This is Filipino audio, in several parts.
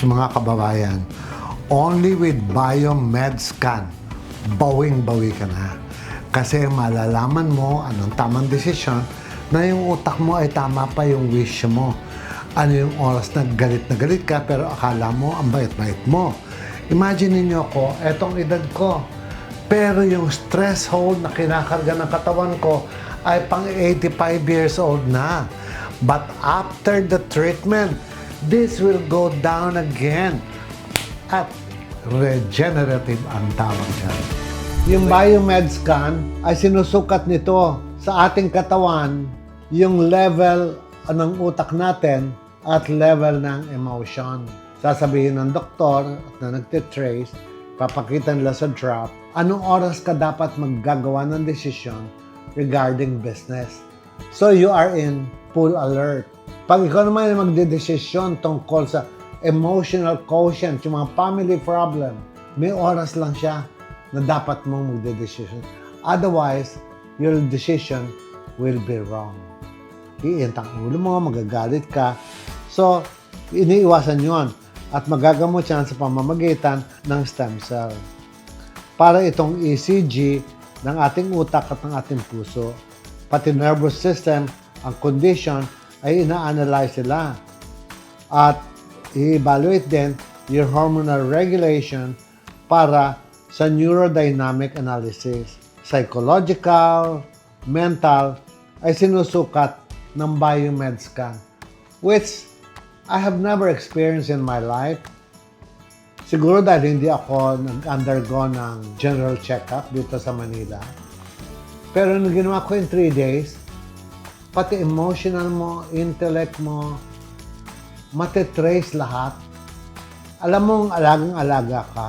Shh, mga kababayan, only with BioMedScan, bawing-bawi ka na. Kasi malalaman mo anong tamang desisyon na yung utak mo ay tama pa yung wish mo. Ano yung oras na galit ka pero akala mo ang bait-bait mo. Imagine niyo ako, etong edad ko. Pero yung stress hold na kinakarga ng katawan ko ay pang 85 years old na. But after the treatment, this will go down again. At regenerative ang tawag dyan. Yung BioMedScan ay sinusukat nito sa ating katawan yung level ng utak natin at level ng emotion. Sasabihin ng doktor at na nagtitrace, papakita nila sa draft, anong oras ka dapat maggagawa ng desisyon regarding business. So you are in full alert. Pag ikaw naman yung magdedesisyon tungkol sa emotional quotient, yung mga family problem, may oras lang siya na dapat mong magdedesisyon. Otherwise, your decision will be wrong. Iintang ulo mo, magagalit ka. So, iniiwasan yon at magagamot yan sa pamamagitan ng stem cell. Para itong ECG ng ating utak at ng ating puso, pati nervous system, ang condition ay ina-analyze sila. At i-evaluate din your hormonal regulation para sa neurodynamic analysis. Psychological, mental, ay sinusukat ng BioMedScan, which I have never experienced in my life. Siguro dahil hindi ako nag-undergo ng general check-up dito sa Manila. Pero nung ginawa ko in 3 days, pati emotional mo, intellect mo, matitrace lahat. Alam mong alagang-alaga ka.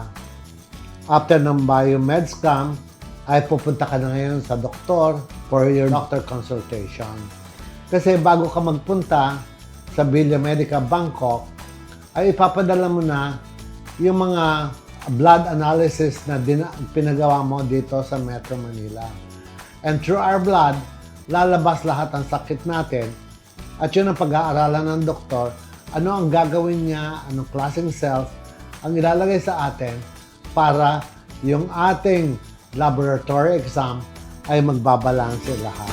After ng BioMedScan, ay pupunta ka na ngayon sa doktor for your doctor consultation. Kasi bago ka magpunta sa Villa Medica, Bangkok, ay ipapadala mo na yung mga blood analysis na pinagawa mo dito sa Metro Manila. And through our blood, lalabas lahat ang sakit natin at yun ang pag-aaralan ng doktor, ano ang gagawin niya, anong klaseng cells ang ilalagay sa atin para yung ating laboratory exam ay magbabalanse lahat.